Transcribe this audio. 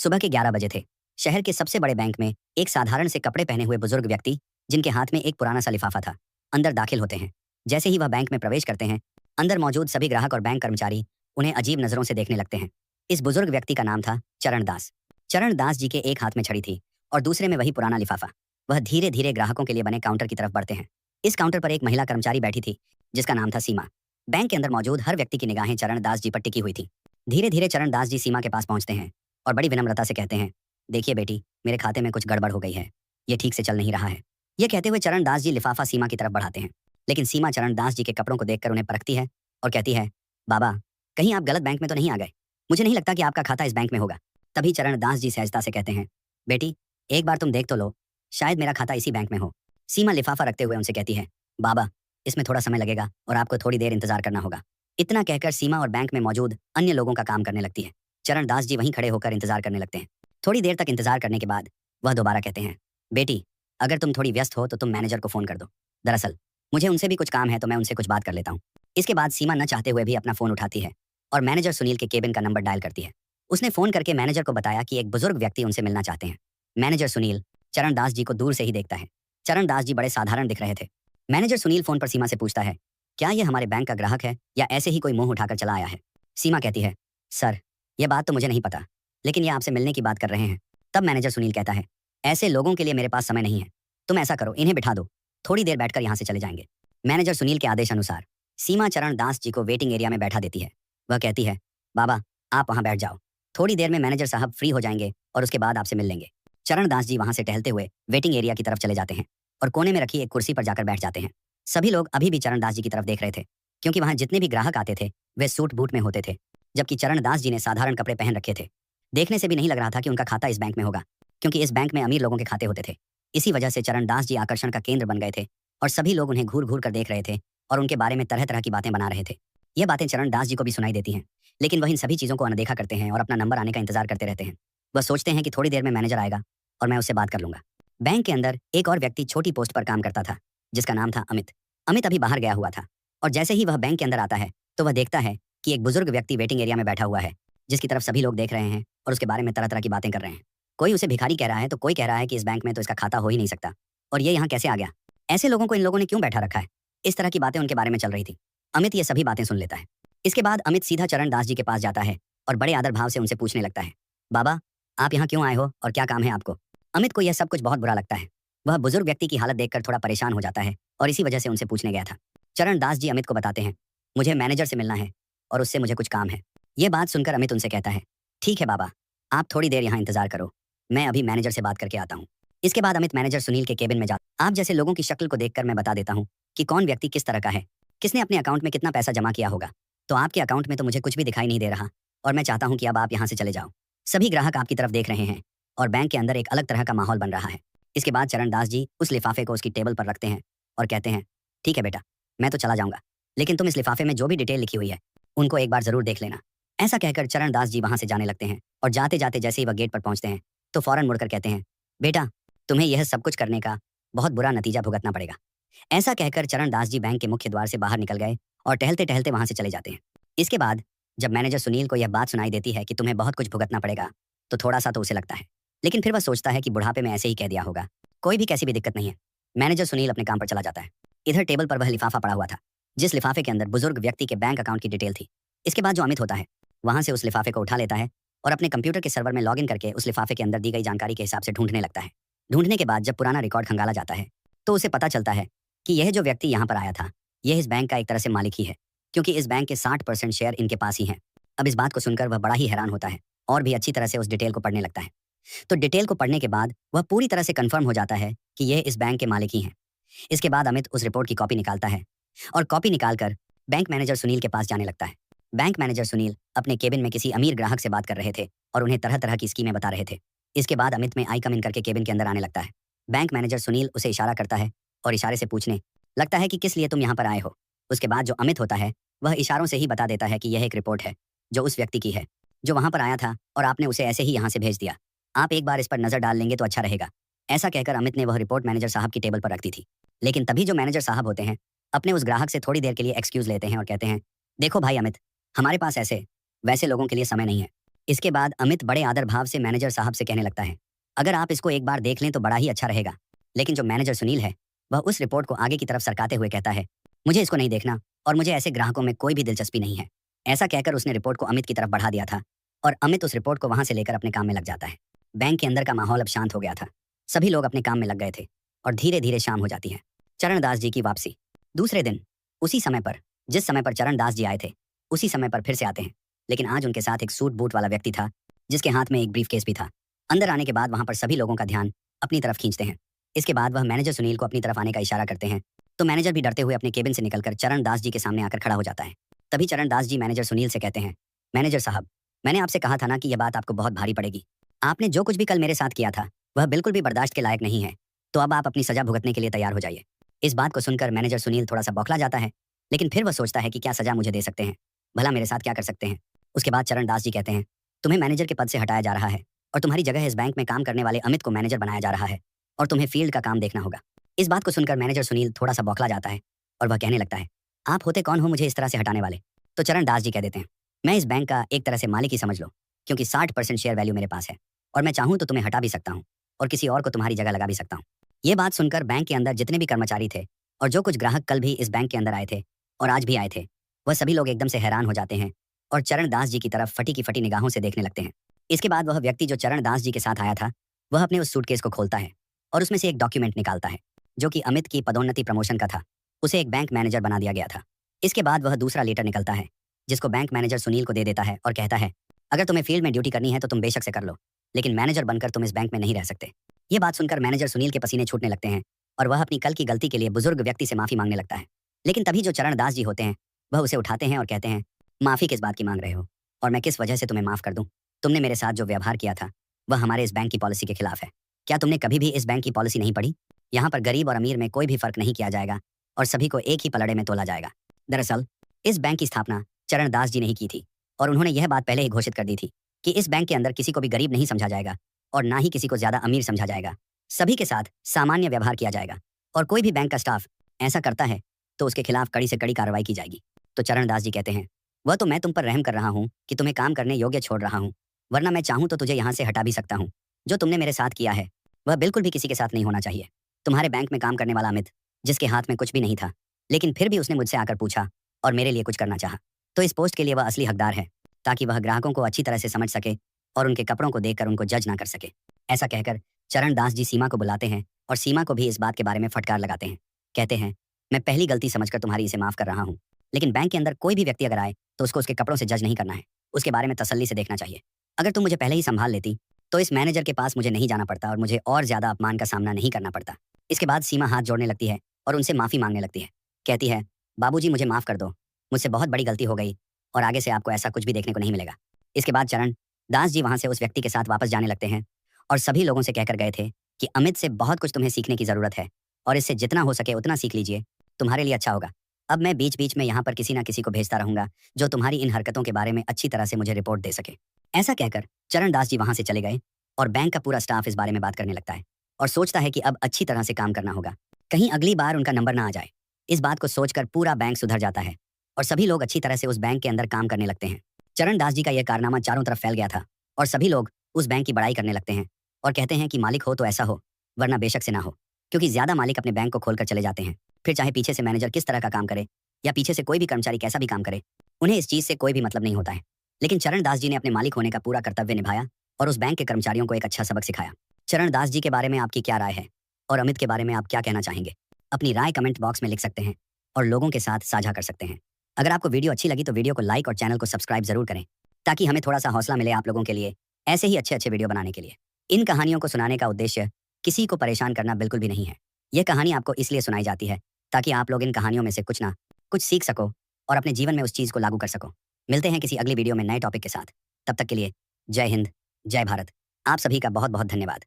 सुबह के 11 बजे थे। शहर के सबसे बड़े बैंक में एक साधारण से कपड़े पहने हुए बुजुर्ग व्यक्ति, जिनके हाथ में एक पुराना सा लिफाफा था, अंदर दाखिल होते हैं। जैसे ही वह बैंक में प्रवेश करते हैं, अंदर मौजूद सभी ग्राहक और बैंक कर्मचारी उन्हें अजीब नजरों से देखने लगते हैं। इस बुजुर्ग व्यक्ति का नाम था चरण दास। चरण दास जी के एक हाथ में छड़ी थी और दूसरे में वही पुराना लिफाफा। वह धीरे धीरे ग्राहकों के लिए बने काउंटर की तरफ बढ़ते हैं। इस काउंटर पर एक महिला कर्मचारी बैठी थी, जिसका नाम था सीमा। बैंक के अंदर मौजूद हर व्यक्ति की निगाहें चरण दास जी पर टिकी हुई थी। धीरे धीरे चरण दास जी सीमा के पास पहुंचते हैं और बड़ी विनम्रता से कहते हैं, देखिए बेटी, मेरे खाते में कुछ गड़बड़ हो गई है, ये ठीक से चल नहीं रहा है। ये कहते हुए चरण दास जी लिफाफा सीमा की तरफ बढ़ाते हैं, लेकिन सीमा चरण दास जी के कपड़ों को देखकर उन्हें परखती है और कहती है, बाबा, कहीं आप गलत बैंक में तो नहीं आ गए? मुझे नहीं लगता कि आपका खाता इस बैंक में होगा। तभी चरण दास जी सहजता से कहते हैं, बेटी, एक बार तुम देख तो लो, शायद मेरा खाता इसी बैंक में हो। सीमा लिफाफा रखते हुए उनसे कहती है, बाबा, इसमें थोड़ा समय लगेगा और आपको थोड़ी देर इंतजार करना होगा। इतना कहकर सीमा और बैंक में मौजूद अन्य लोगों का काम करने लगती है। चरण दास जी वहीं खड़े होकर इंतजार करने लगते हैं। थोड़ी देर तक इंतजार करने के बाद वह दोबारा कहते हैं, बेटी, अगर तुम थोड़ी व्यस्त हो तो तुम मैनेजर को फोन कर दो। दरअसल मुझे उनसे भी कुछ काम है, तो मैं उनसे कुछ बात कर लेता हूँ। इसके बाद सीमा न चाहते हुए भी अपना फोन उठाती है और मैनेजर सुनील के केबिन का नंबर डायल करती है। उसने फोन करके मैनेजर को बताया कि एक बुजुर्ग व्यक्ति उनसे मिलना चाहते हैं। मैनेजर सुनील चरण दास जी को दूर से ही देखता है। चरण दास जी बड़े साधारण दिख रहे थे। मैनेजर सुनील फोन पर सीमा से पूछता है, क्या ये हमारे बैंक का ग्राहक है या ऐसे ही कोई मुंह उठाकर चला आया है? सीमा कहती है, सर, यह बात तो मुझे नहीं पता, लेकिन ये आपसे मिलने की बात कर रहे हैं। तब मैनेजर सुनील कहता है, ऐसे लोगों के लिए मेरे पास समय नहीं है, तुम ऐसा करो, इन्हें बिठा दो, थोड़ी देर बैठकर यहाँ से चले जाएंगे। मैनेजर सुनील के आदेश अनुसार सीमा चरण दास जी को वेटिंग एरिया में बैठा देती है। वह कहती है, बाबा, आप वहाँ बैठ जाओ, थोड़ी देर में मैनेजर साहब फ्री हो जाएंगे और उसके बाद आपसे मिल लेंगे। चरण दास जी वहाँ से टहलते हुए वेटिंग एरिया की तरफ चले जाते हैं और कोने में रखी एक कुर्सी पर जाकर बैठ जाते हैं। सभी लोग अभी भी चरण दास जी की तरफ देख रहे थे, क्योंकि वहाँ जितने भी ग्राहक आते थे वे सूट बूट में होते थे, जबकि चरण दास जी ने साधारण कपड़े पहन रखे थे। देखने से भी नहीं लग रहा था कि उनका खाता इस बैंक में होगा, क्योंकि इस बैंक में अमीर लोगों के खाते होते थे। इसी वजह से चरण दास जी आकर्षण का केंद्र बन गए थे और सभी लोग उन्हें घूर घूर कर देख रहे थे और उनके बारे में तरह तरह की बातें बना रहे थे। ये बातें चरण दास जी को भी सुनाई देती हैं, लेकिन वह इन सभी चीज़ों को अनदेखा करते हैं और अपना नंबर आने का इंतजार करते रहते हैं। वह सोचते हैं कि थोड़ी देर में मैनेजर आएगा और मैं उससे बात कर लूंगा। बैंक के अंदर एक और व्यक्ति छोटी पोस्ट पर काम करता था, जिसका नाम था अमित। अमित अभी बाहर गया हुआ था और जैसे ही वह बैंक के अंदर आता है तो वह देखता है कि एक बुजुर्ग व्यक्ति वेटिंग एरिया में बैठा हुआ है, जिसकी तरफ सभी लोग देख रहे हैं और उसके बारे में तरह तरह की बातें कर रहे हैं। कोई उसे भिखारी कह रहा है तो कोई कह रहा है कि इस बैंक में तो इसका खाता हो ही नहीं सकता और ये यहाँ कैसे आ गया, ऐसे लोगों को इन लोगों ने क्यों बैठा रखा है। इस तरह की बातें उनके बारे में चल रही थी। अमित ये सभी बातें सुन लेता है। इसके बाद अमित सीधा चरण दास जी के पास जाता है और बड़े आदर भाव से उनसे पूछने लगता है, बाबा, आप यहाँ क्यों आए हो और क्या काम है आपको? अमित को यह सब कुछ बहुत बुरा लगता है। वह बुजुर्ग व्यक्ति की हालत देखकर थोड़ा परेशान हो जाता है और इसी वजह से उनसे पूछने गया था। चरण दास जी अमित को बताते हैं, मुझे मैनेजर से मिलना है और उससे मुझे कुछ काम है। ये बात सुनकर अमित उनसे कहता है, ठीक है बाबा, आप थोड़ी देर यहाँ इंतजार करो, मैं अभी मैनेजर से बात करके आता हूँ। इसके बाद अमित मैनेजर सुनील के केबिन में जाता। आप जैसे लोगों की शक्ल को देखकर मैं बता देता हूँ कि कौन व्यक्ति किस तरह का है, किसने अपने अकाउंट में कितना पैसा जमा किया होगा। तो आपके अकाउंट में तो मुझे कुछ भी दिखाई नहीं दे रहा और मैं चाहता हूँ कि अब आप यहाँ से चले जाओ। सभी ग्राहक आपकी तरफ देख रहे हैं और बैंक के अंदर एक अलग तरह का माहौल बन रहा है। इसके बाद चरण दास जी उस लिफाफे को उसकी टेबल पर रखते हैं और कहते हैं, ठीक है बेटा, मैं तो चला जाऊंगा, लेकिन तुम इस लिफाफे में जो भी डिटेल लिखी हुई है उनको एक बार जरूर देख लेना। ऐसा कहकर चरण दास जी वहां से जाने लगते हैं और जाते जाते जैसे ही वह गेट पर पहुंचते हैं तो फौरन मुड़कर कहते हैं, बेटा, तुम्हें यह सब कुछ करने का बहुत बुरा नतीजा भुगतना पड़ेगा। ऐसा कहकर चरण दास जी बैंक के मुख्य द्वार से बाहर निकल गए और टहलते टहलते वहां से चले जाते हैं। इसके बाद जब मैनेजर सुनील को यह बात सुनाई देती है कि तुम्हें बहुत कुछ भुगतना पड़ेगा, तो थोड़ा सा तो उसे लगता है, लेकिन फिर वह सोचता है कि बुढ़ापे में ऐसे ही कह दिया होगा, कोई भी कैसी भी दिक्कत नहीं है। मैनेजर सुनील अपने काम पर चला जाता है। इधर टेबल पर वह लिफाफा पड़ा हुआ था, जिस लिफाफे के अंदर बुजुर्ग व्यक्ति के बैंक अकाउंट की डिटेल थी। इसके बाद जो अमित होता है वहां से उस लिफाफे को उठा लेता है और अपने कंप्यूटर के सर्वर में लॉगिन करके उस लिफाफे के अंदर दी गई जानकारी के हिसाब से ढूंढने लगता है। ढूंढने के बाद जब पुराना रिकॉर्ड खंगाला जाता है तो उसे पता चलता है कि यह जो व्यक्ति यहाँ पर आया था यह इस बैंक का एक तरह से मालिक ही है, क्योंकि इस बैंक के 60% शेयर इनके पास ही हैं। अब इस बात को सुनकर वह बड़ा ही हैरान होता है और भी अच्छी तरह से उस डिटेल को पढ़ने लगता है। तो डिटेल को पढ़ने के बाद वह पूरी तरह से कंफर्म हो जाता है कि यह इस बैंक के मालिक ही हैं। इसके बाद अमित उस रिपोर्ट की कॉपी निकालता है और कॉपी निकालकर बैंक मैनेजर सुनील के पास जाने लगता है। बैंक मैनेजर सुनील अपने केबिन में किसी अमीर ग्राहक से बात कर रहे थे और उन्हें तरह तरह की स्कीमें बता रहे थे। इसके बाद अमित में आई कम इन करके केबिन के अंदर आने लगता है। बैंक मैनेजर सुनील उसे इशारा करता है और इशारे से पूछने लगता है कि किस लिए तुम यहाँ पर आए हो। उसके बाद जो अमित होता है वह इशारों से ही बता देता है कि यह एक रिपोर्ट है जो उस व्यक्ति की है जो वहाँ पर आया था और आपने उसे ऐसे ही यहाँ से भेज दिया। आप एक बार इस पर नजर डाल लेंगे तो अच्छा रहेगा। ऐसा कहकर अमित ने वह रिपोर्ट मैनेजर साहब की टेबल पर रख दी थी। लेकिन तभी जो मैनेजर साहब होते हैं अपने उस ग्राहक से थोड़ी देर के लिए एक्सक्यूज लेते हैं और कहते हैं, देखो भाई अमित, हमारे पास ऐसे वैसे लोगों के लिए समय नहीं है। इसके बाद अमित बड़े आदर भाव से मैनेजर साहब से कहने लगता है, अगर आप इसको एक बार देख लें तो बड़ा ही अच्छा रहेगा। लेकिन जो मैनेजर सुनील है, वह उस रिपोर्ट को आगे की तरफ सरकाते हुए कहता है, मुझे इसको नहीं देखना और मुझे ऐसे ग्राहकों में कोई भी दिलचस्पी नहीं है। ऐसा कहकर उसने रिपोर्ट को अमित की तरफ बढ़ा दिया था और अमित उस रिपोर्ट को वहां से लेकर अपने काम में लग जाता है। बैंक के अंदर का माहौल अब शांत हो गया था। सभी लोग अपने काम में लग गए थे और धीरे धीरे शाम हो जाती है। चरणदास जी की वापसी। दूसरे दिन उसी समय पर, जिस समय पर चरणदास जी आए थे, उसी समय पर फिर से आते हैं। लेकिन आज उनके साथ एक सूट बूट वाला व्यक्ति था, जिसके हाथ में एक ब्रीफकेस भी था। अंदर आने के बाद वहां पर सभी लोगों का ध्यान अपनी तरफ खींचते हैं। इसके बाद वह मैनेजर सुनील को अपनी तरफ आने का इशारा करते हैं, तो मैनेजर भी डरते हुए अपने केबिन से निकलकर चरणदास जी के सामने आकर खड़ा हो जाता है। तभी चरणदास जी मैनेजर सुनील से कहते हैं, मैनेजर साहब, मैंने आपसे कहा था ना कि यह बात आपको बहुत भारी पड़ेगी। आपने जो कुछ भी कल मेरे साथ किया था, वह बिल्कुल भी बर्दाश्त के लायक नहीं है। तो अब आप अपनी सजा भुगतने के लिए तैयार हो जाइए। इस बात को सुनकर मैनेजर सुनील थोड़ा सा बौखला जाता है, लेकिन फिर वह सोचता है कि क्या सजा मुझे दे सकते हैं, भला मेरे साथ क्या कर सकते हैं। उसके बाद चरणदास जी कहते हैं, तुम्हें मैनेजर के पद से हटाया जा रहा है और तुम्हारी जगह इस बैंक में काम करने वाले अमित को मैनेजर बनाया जा रहा है और तुम्हें फील्ड का काम देखना होगा। इस बात को सुनकर मैनेजर सुनील थोड़ा सा बौखला जाता है और वह कहने लगता है, आप होते कौन हो मुझे इस तरह से हटाने वाले। तो चरणदास जी कह देते हैं, मैं इस बैंक का एक तरह से मालिक ही समझ लो, क्योंकि 60% शेयर वैल्यू मेरे पास है और मैं चाहूं तो तुम्हें हटा भी सकता हूं और किसी और को तुम्हारी जगह लगा भी सकता हूं। ये बात सुनकर बैंक के अंदर जितने भी कर्मचारी थे और जो कुछ ग्राहक कल भी इस बैंक के अंदर आए थे और आज भी आए थे, वह सभी लोग एकदम से हैरान हो जाते हैं और चरणदास जी की तरफ फटी की फटी निगाहों से देखने लगते हैं। इसके बाद वह व्यक्ति जो चरणदास जी के साथ आया था, वह अपने उस सूटकेस को खोलता है और उसमें से एक डॉक्यूमेंट निकालता है, जो कि अमित की पदोन्नति प्रमोशन का था। उसे एक बैंक मैनेजर बना दिया गया था। इसके बाद वह दूसरा लेटर निकलता है, जिसको बैंक मैनेजर सुनील को दे देता है और कहता है, अगर तुम्हें फील्ड में ड्यूटी करनी है तो तुम बेशक से कर लो, लेकिन मैनेजर बनकर तुम इस बैंक में नहीं रह सकते। ये बात सुनकर मैनेजर सुनील के पसीने छूटने लगते हैं और वह अपनी कल की गलती के लिए बुजुर्ग व्यक्ति से माफी मांगने लगता है। लेकिन तभी जो चरणदास जी होते हैं, वह उसे उठाते हैं और कहते हैं, माफी किस बात की मांग रहे हो और मैं किस वजह से तुम्हें माफ कर दूं। तुमने मेरे साथ जो व्यवहार किया था, वह हमारे इस बैंक की पॉलिसी के खिलाफ है। क्या तुमने कभी भी इस बैंक की पॉलिसी नहीं पढ़ी? यहाँ पर गरीब और अमीर में कोई भी फर्क नहीं किया जाएगा और सभी को एक ही पलड़े में तोला जाएगा। दरअसल इस बैंक की स्थापना चरणदास जी ने ही की थी और उन्होंने यह बात पहले ही घोषित कर दी थी कि इस बैंक के अंदर किसी को भी गरीब नहीं समझा जाएगा और ना ही किसी को ज्यादा अमीर समझा जाएगा। सभी के साथ सामान्य व्यवहार किया जाएगा और कोई भी बैंक का स्टाफ ऐसा करता है तो उसके खिलाफ कड़ी से कड़ी कार्रवाई की जाएगी। तो चरणदास जी कहते हैं, वह तो मैं तुम पर रहम कर रहा हूँ कि तुम्हें काम करने योग्य छोड़ रहा हूँ, वरना मैं चाहूँ तो तुझे यहाँ से हटा भी सकता हूँ। जो तुमने मेरे साथ किया है वह बिल्कुल भी किसी के साथ नहीं होना चाहिए। तुम्हारे बैंक में काम करने वाला अमित, जिसके हाथ में कुछ भी नहीं था, लेकिन फिर भी उसने मुझसे आकर पूछा और मेरे लिए कुछ करना चाहा, तो इस पोस्ट के लिए वह असली हकदार है, ताकि वह ग्राहकों को अच्छी तरह से समझ सके और उनके कपड़ों को देखकर उनको जज ना कर सके। ऐसा कहकर चरणदास जी सीमा को बुलाते हैं और सीमा को भी इस बात के बारे में फटकार लगाते हैं। कहते हैं, मैं पहली गलती समझकर तुम्हारी इसे माफ कर रहा हूँ, लेकिन बैंक के अंदर कोई भी व्यक्ति अगर आए तो उसको उसके कपड़ों से जज नहीं करना है, उसके बारे में तसल्ली से देखना चाहिए। अगर तुम मुझे पहले ही संभाल लेती तो इस मैनेजर के पास मुझे नहीं जाना पड़ता और मुझे और ज्यादा अपमान का सामना नहीं करना पड़ता। इसके बाद सीमा हाथ जोड़ने लगती है और उनसे माफी मांगने लगती है। कहती है, बाबूजी मुझे माफ कर दो, मुझसे बहुत बड़ी गलती हो गई और आगे से आपको ऐसा कुछ भी देखने को नहीं मिलेगा। इसके बाद चरण दास जी वहां से उस व्यक्ति के साथ वापस जाने लगते हैं और सभी लोगों से कहकर गए थे कि अमित से बहुत कुछ तुम्हें सीखने की जरूरत है और इससे जितना हो सके उतना सीख लीजिए, तुम्हारे लिए अच्छा होगा। अब मैं बीच बीच में यहाँ पर किसी ना किसी को भेजता रहूंगा जो तुम्हारी इन हरकतों के बारे में अच्छी तरह से मुझे रिपोर्ट दे सके। ऐसा कहकर चरणदास जी वहां से चले गए और बैंक का पूरा स्टाफ इस बारे में बात करने लगता है और सोचता है कि अब अच्छी तरह से काम करना होगा, कहीं अगली बार उनका नंबर ना आ जाए। इस बात को सोचकर पूरा बैंक सुधर जाता है और सभी लोग अच्छी तरह से उस बैंक के अंदर काम करने लगते हैं। चरणदास जी का यह कारनामा चारों तरफ फैल गया था और सभी लोग उस बैंक की बड़ाई करने लगते हैं और कहते हैं कि मालिक हो तो ऐसा हो, वरना बेशक से ना हो, क्योंकि ज्यादा मालिक अपने बैंक को खोलकर चले जाते हैं। फिर चाहे पीछे से मैनेजर किस तरह का काम करे या पीछे से कोई भी कर्मचारी कैसा भी काम करे, उन्हें इस चीज से कोई भी मतलब नहीं होता है। लेकिन चरणदास जी ने अपने मालिक होने का पूरा कर्तव्य निभाया और उस बैंक के कर्मचारियों को एक अच्छा सबक सिखाया। चरणदास जी के बारे में आपकी क्या राय है और अमित के बारे में आप क्या कहना चाहेंगे? अपनी राय कमेंट बॉक्स में लिख सकते हैं और लोगों के साथ साझा कर सकते हैं। अगर आपको वीडियो अच्छी लगी तो वीडियो को लाइक और चैनल को सब्सक्राइब जरूर करें, ताकि हमें थोड़ा सा हौसला मिले आप लोगों के लिए ऐसे ही अच्छे अच्छे वीडियो बनाने के लिए। इन कहानियों को सुनाने का उद्देश्य किसी को परेशान करना बिल्कुल भी नहीं है। यह कहानी आपको इसलिए सुनाई जाती है ताकि आप लोग इन कहानियों में से कुछ ना कुछ सीख सको और अपने जीवन में उस चीज को लागू कर सको। मिलते हैं किसी अगली वीडियो में नए टॉपिक के साथ। तब तक के लिए जय हिंद, जय भारत। आप सभी का बहुत बहुत धन्यवाद।